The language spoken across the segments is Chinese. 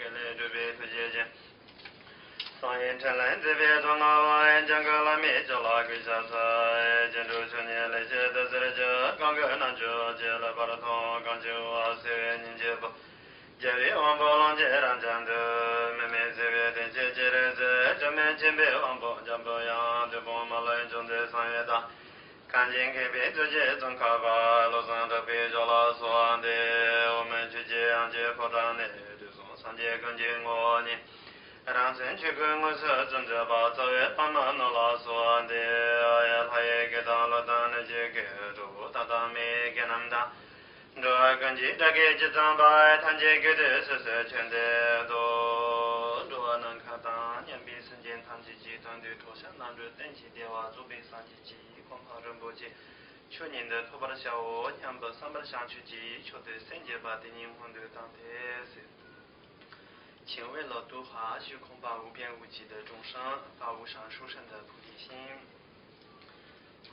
给来这边不接见。上言城来这边从我讲个拉米就拉个下菜，建筑去年来些的这这刚个那就接了把它通刚就啊谁您接不？节约王宝龙接让讲的，妹妹这边的姐姐的这这面前别王宝讲不样，对我们来种在上月大。看见开别直接总卡吧，路上都别叫了算的，我们去接阳接破张的，就从上街跟进我呢。让人去跟我说正着把早月把门弄拉算的，哎呀，他也给到了当的这个住，他当没给他们打。这根据这个几张牌，他这个的是全的都，这能看到年比时间他自己团队脱下男主等级的话，准备上几级，恐怕人不及。去年的头发的小伙，两百300的上去级，球队升级把的灵魂都当特色。请为了度化虚空吧无边无际的众生，发无上殊胜的菩提心。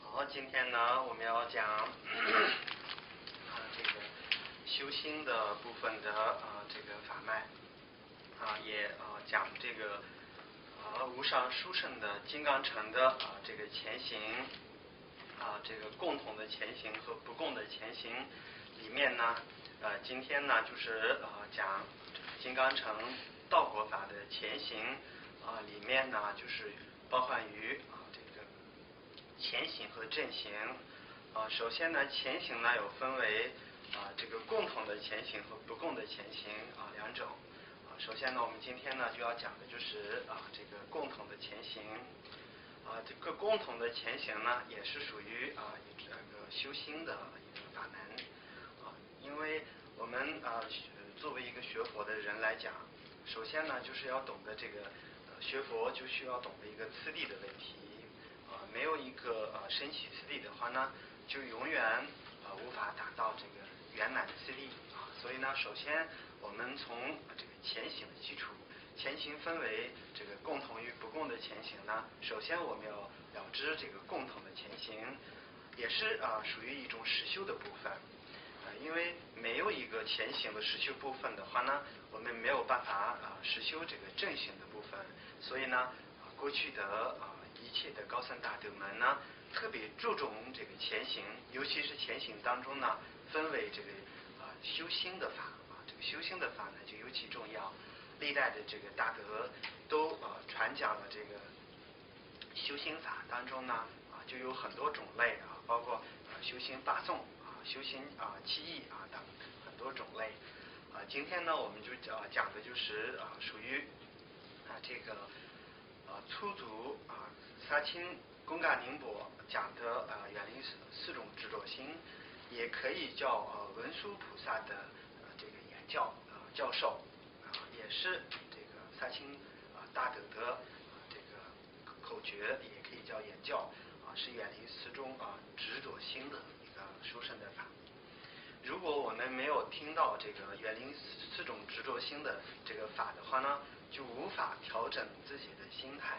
好，今天呢，我们要讲这个修心的部分的这个法脉也讲这个无上殊胜的金刚乘的这个前行这个共同的前行和不共的前行里面呢今天呢就是讲金刚乘道果法的前行里面呢就是包含于这个前行和正行首先呢前行呢有分为这个共同的前行和不共的前行两种首先呢我们今天呢就要讲的就是这个共同的前行这个共同的前行呢也是属于这个修心的一个法门因为我们作为一个学佛的人来讲首先呢就是要懂得这个学佛就需要懂得一个次第的问题没有一个升起次第的话呢就永远无法达到这个圆满次第所以呢首先我们从这个前行的基础前行分为这个共同与不共的前行呢首先我们要了知这个共同的前行也是属于一种实修的部分因为没有一个前行的实修部分的话呢我们没有办法实修这个正行的部分所以呢过去的一切的高僧大德们呢特别注重这个前行尤其是前行当中呢分为这个修心的法这个修心的法呢就尤其重要历代的这个大德都传讲了这个修心法当中呢就有很多种类包括修心八颂修心七义等很多种类今天呢我们就讲的就是属于这个粗俗萨钦公嘎宁波讲的远离四种执着心也可以叫文殊菩萨的这个言教教授也是这个萨钦大德的这个口诀也可以叫言教是远离四种执着心的一个殊胜的法如果我们没有听到这个远离四种执着心的这个法的话呢就无法调整自己的心态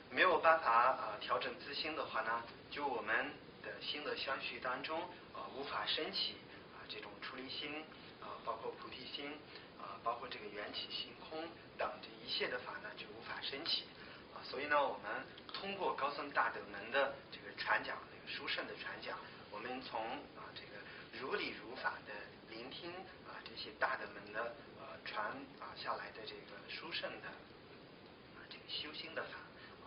没有办法调整自心的话呢就我们的心的相续当中无法升起这种出离心包括菩提心包括这个缘起性空等这一切的法呢就无法升起所以呢我们通过高僧大德们的这个传讲这个殊胜的传讲我们从这个如理如法的聆听这些大德们的传下来的这个殊胜的这个修心的法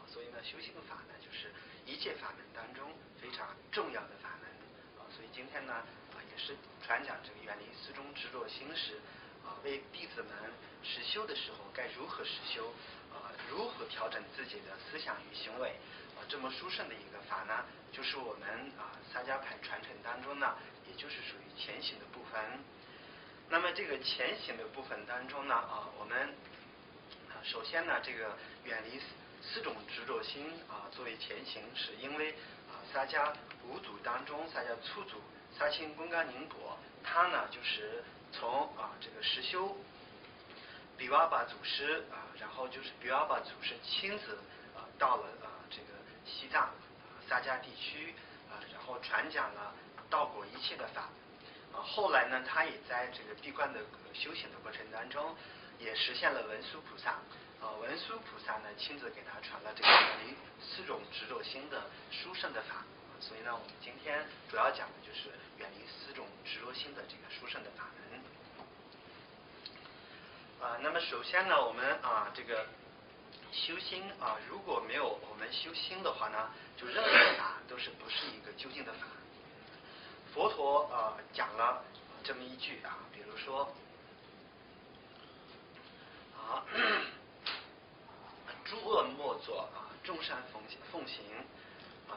所以呢修心法呢就是一切法门当中非常重要的法门所以今天呢也是传讲这个远离四种执着心时为弟子们实修的时候该如何实修如何调整自己的思想与行为这么殊胜的一个法呢就是我们萨迦派传承当中呢也就是属于前行的部分那么这个前行的部分当中呢我们首先呢这个远离四种执着心作为前行是因为萨迦五祖当中萨迦初祖萨钦公嘎宁波他呢就是从这个实修比瓦巴祖师然后就是比瓦巴祖师亲自到了这个西藏萨迦地区然后传讲了道果一切的法后来呢他也在这个闭关的修行的过程当中也实现了文殊菩萨。文殊菩萨呢亲自给他传了这个远离4种执着心的殊胜的法。所以呢，我们今天主要讲的就是远离4种执着心的这个殊胜的法门。那么首先呢，我们这个修心如果没有我们修心的话呢，就任何法都是不是一个究竟的法。佛陀讲了这么一句比如说诸恶莫作众善奉行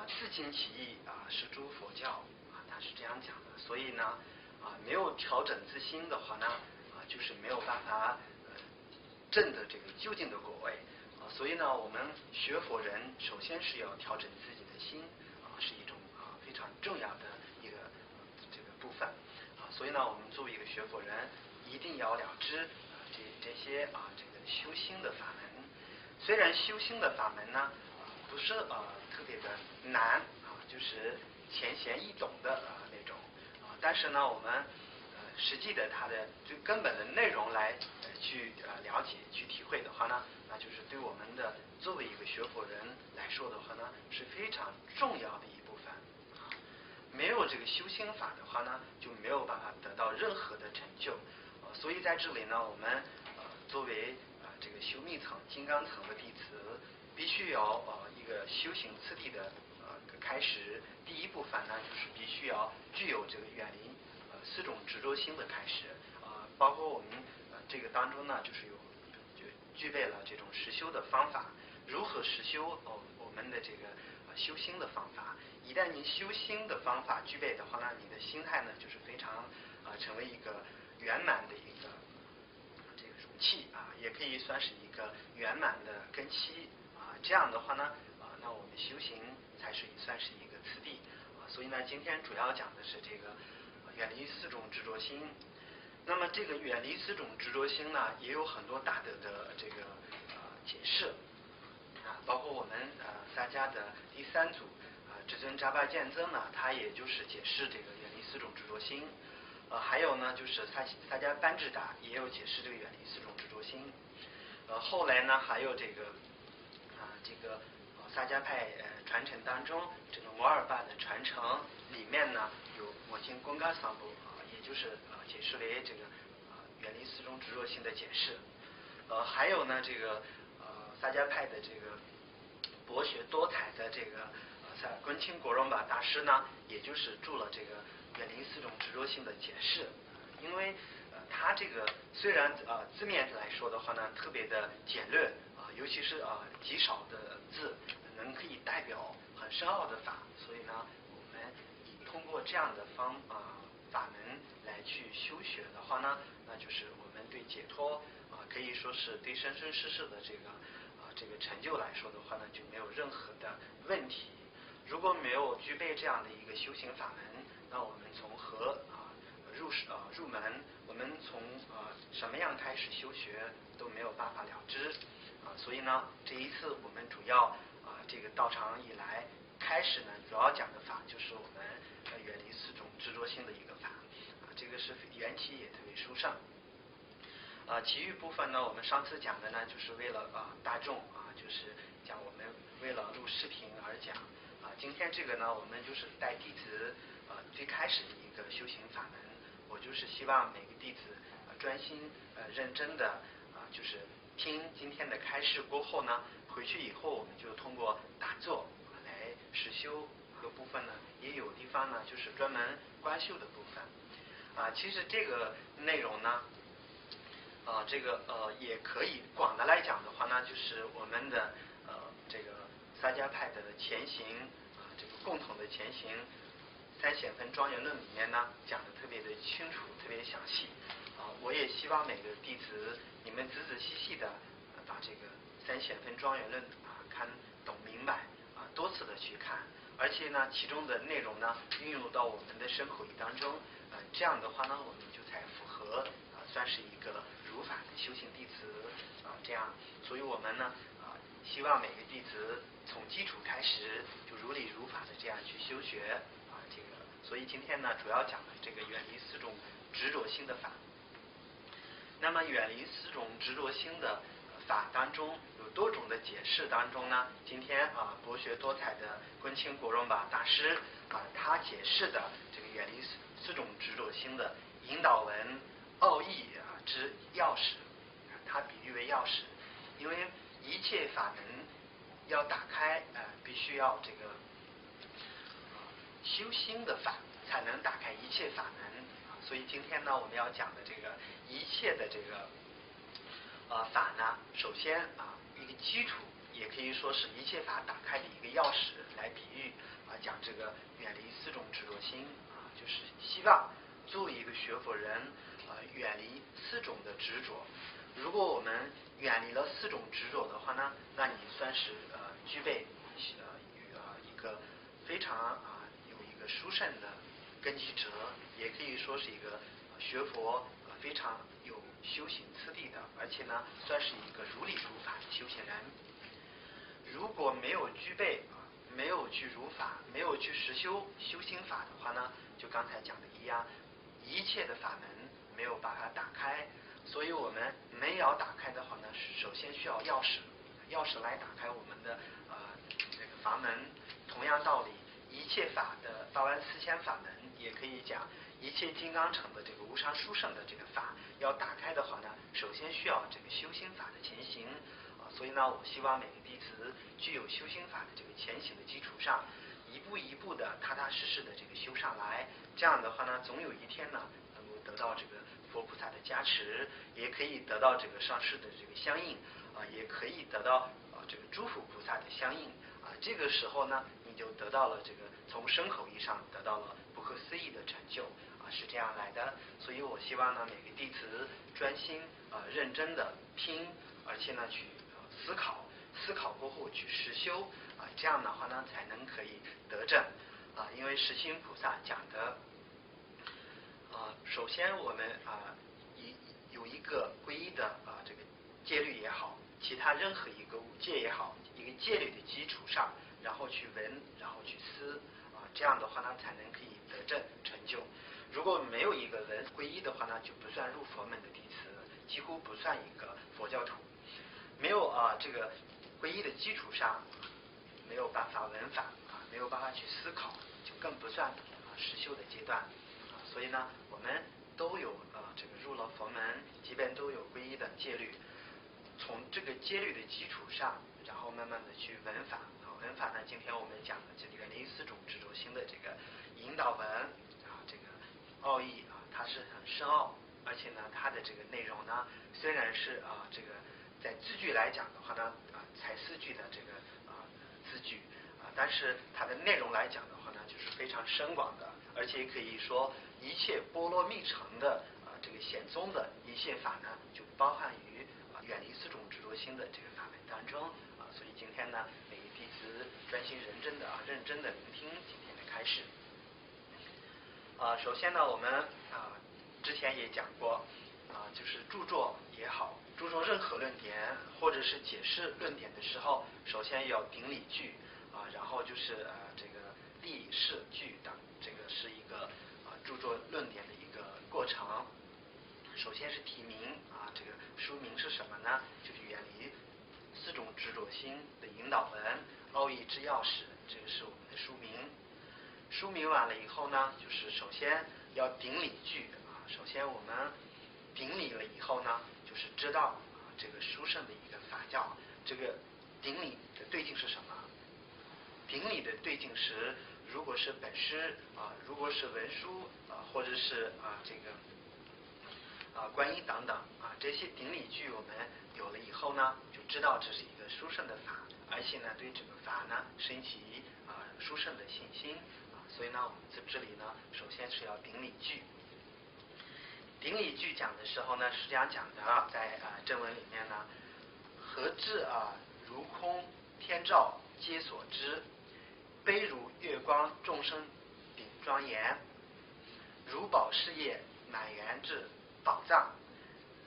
自净其意是诸佛教他是这样讲的。所以呢没有调整自心的话呢就是没有办法证的这个究竟的果位所以呢，我们学佛人首先是要调整自己的心是一种非常重要的一个这个部分所以呢，我们作为一个学佛人，一定要了知这些这个修心的法门。虽然修心的法门呢不是特别的难就是浅显易懂的那种但是呢，我们实际的它的最根本的内容来去了解去体会的话呢，那就是对我们的作为一个学佛人来说的话呢，是非常重要的一部分没有这个修心法的话呢，就没有办法得到任何的成就所以在这里呢，我们作为这个修密层、金刚层的弟子，必须要一个修行次第的开始。第一部分呢，就是必须要具有这个远离4种执着心的开始包括我们这个当中呢，就具备了这种实修的方法。如何实修我们的这个修心的方法？一旦你修心的方法具备的话呢，你的心态呢就是非常成为一个圆满的一个这个容器也可以算是一个圆满的根基这样的话呢那我们修行才是算是一个次第所以呢，今天主要讲的是这个远离4种执着心。那么这个远离4种执着心呢，也有很多大德的这个解释包括我们萨迦的第3组至尊扎巴见增呢，他也就是解释这个远离4种执着心还有呢，就是萨迦班智达也有解释这个远离4种执着心后来呢，还有这个萨迦派传承当中，这个摩尔巴的传承里面呢，有摩金贡嘎桑布也就是解释为这个远离4种执着心的解释还有呢，这个萨迦派的这个博学多才的这个敦钦果荣巴大师呢，也就是注了这个远离4种执着心的解释。因为他这个虽然字面来说的话呢，特别的简略尤其是极少的字可以代表很深奥的法，所以呢，我们通过这样的法门来去修学的话呢，那就是我们对解脱可以说是对生生世世的这个成就来说的话呢，就没有任何的问题。如果没有具备这样的一个修行法门，那我们从何入门，我们从什么样开始修学都没有办法了知所以呢，这一次我们主要这个道场以来开始呢，主要讲的法就是我们远离4种执着心的一个法这个是缘起也特别殊胜其余部分呢，我们上次讲的呢，就是为了大众就是讲我们为了录视频而讲今天这个呢，我们就是带弟子最开始的一个修行法门，我就是希望每个弟子专心认真的就是听今天的开示过后呢，回去以后我们就通过打坐来实修和部分呢，也有地方呢就是专门观修的部分其实这个内容呢这个也可以广的来讲的话呢，就是我们的这个萨迦派的前行这个共同的前行3显分庄严论里面呢讲的特别的清楚，特别详细我也希望每个弟子你们仔仔细细的把这个3显分庄严论看懂明白多次的去看，而且呢其中的内容呢运用到我们的身口意当中这样的话呢，我们就才符合算是一个如法的修行弟子这样，所以我们呢希望每个弟子从基础开始就如理如法的这样去修学这个，所以今天呢主要讲的这个远离4种执着心的法那么远离四种执着心的法当中有多种的解释当中呢，今天博学多才的敦亲国荣吧大师他解释的这个远离四种执着心的引导文奥义之钥匙，他比喻为钥匙，因为一切法门要打开必须要这个修心的法才能打开一切法门，所以今天呢我们要讲的这个一切的这个法呢，首先一个基础，也可以说是一切法打开的一个钥匙来比喻讲这个远离四种执着心就是希望作为一个学佛人远离四种的执着。如果我们远离了四种执着的话呢，那你算是具备一个非常有一个殊胜的根基者，也可以说是一个学佛非常有修行次第的，而且呢算是一个如理如法的修行人。如果没有具备没有去如法，没有去实修修心法的话呢，就刚才讲的一样，一切的法门没有把它打开，所以我们没有打开的话呢，首先需要钥匙，钥匙来打开我们的这个法门。同样道理，一切法的84000法门，也可以讲一切金刚乘的这个无上殊胜的这个法要打开的话呢，首先需要这个修心法的前行所以呢，我希望每个弟子具有修心法的这个前行的基础上，一步一步的踏踏实实的这个修上来，这样的话呢，总有一天呢，能够得到这个佛菩萨的加持，也可以得到这个上师的这个相应也可以得到这个诸佛菩萨的相应这个时候呢，你就得到了这个从身口意上得到了不可思议的成就是这样来的。所以我希望呢，每个弟子专心认真的听，而且呢去思考过后去实修这样的话呢才能可以得证因为实心菩萨讲的首先我们有一个皈依的这个戒律也好，其他任何一个五戒也好，一个戒律的基础上，然后去闻，然后去思这样的话呢才能可以得证成就。如果没有一个人皈依的话呢，就不算入佛门的弟子，几乎不算一个佛教徒。没有这个皈依的基础上，没有办法闻法没有办法去思考，就更不算实修的阶段所以呢，我们都有这个入了佛门，即便都有皈依的戒律，从这个戒律的基础上，然后慢慢的去闻法闻法呢，今天我们讲的这个远离四种执着心的这个引导文这个奥义它是很深奥，而且呢，它的这个内容呢，虽然是这个在字句来讲的话呢才4句的这个字句但是它的内容来讲的话呢，就是非常深广的，而且可以说一切波罗蜜城的这个显宗的一切法呢，就包含于远离四种执着心的这个法门当中所以今天呢，每个弟子专心认真的聆听今天的开示首先呢，我们之前也讲过就是著作也好，著作任何论点或者是解释论点的时候，首先要顶理句然后就是这个立释句等，这个是一个著作论点的一个过程。首先是题名这个书名是什么呢？就是远离四种执着心的引导文奥义之钥匙，这个是我们的书名。书名完了以后呢，就是首先要顶理句首先我们顶理了以后呢，就是知道这个殊胜的一个法教，这个顶理的对境是什么？顶理的对境是，如果是本师如果是文书或者是这个观音等等这些顶理句我们有了以后呢，就知道这是一个殊胜的法，而且呢对这个法呢升起殊胜的信心所以呢我们在这里呢，首先是要顶理句。顶理句讲的时候呢，实际上讲的在正文里面呢，何至如空天照皆所知，悲如月光众生顶庄严，如宝事业满园至宝藏，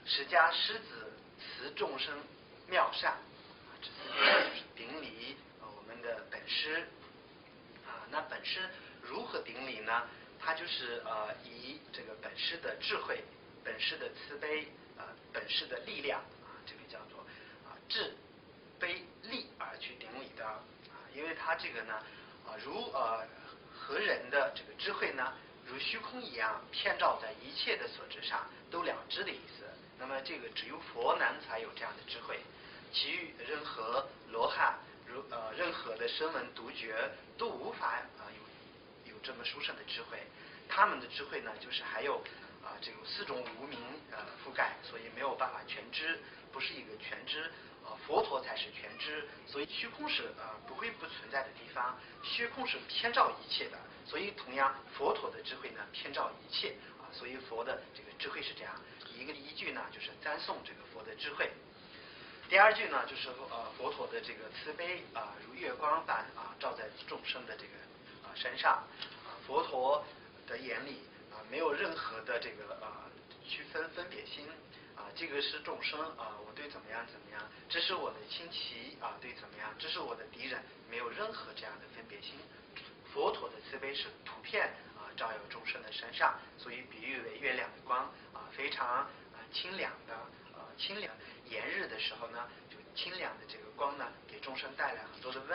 十家狮子慈众生妙善这4点就是顶理我们的本师那本师如何顶理呢？它就是以这个本师的智慧、本师的慈悲本身的力量这个叫做智悲力而去顶礼的因为它这个呢如和人的这个智慧呢，如虚空一样遍照在一切的所知上，都了知的意思。那么这个只有佛难才有这样的智慧，其余任何罗汉任何的声闻独觉都无法有这么殊胜的智慧。他们的智慧呢，就是还有这个四种无明覆盖，所以没有办法全知，不是一个全知。佛陀才是全知，所以虚空是不会不存在的地方，虚空是偏照一切的，所以同样佛陀的智慧呢偏照一切所以佛的这个智慧是这样。一个依据呢就是赞颂这个佛的智慧。第二句呢就是佛陀的这个慈悲如月光般照在众生的这个身上佛陀的眼里没有任何的这个区分分别心这个是众生我对怎么样怎么样，这是我的亲戚对怎么样，这是我的敌人，没有任何这样的分别心。佛陀的慈悲是普遍照耀众生的身上，所以比喻为月亮的光非常清凉的清凉。炎日的时候呢，就清凉的这个光呢，给众生带来很多的温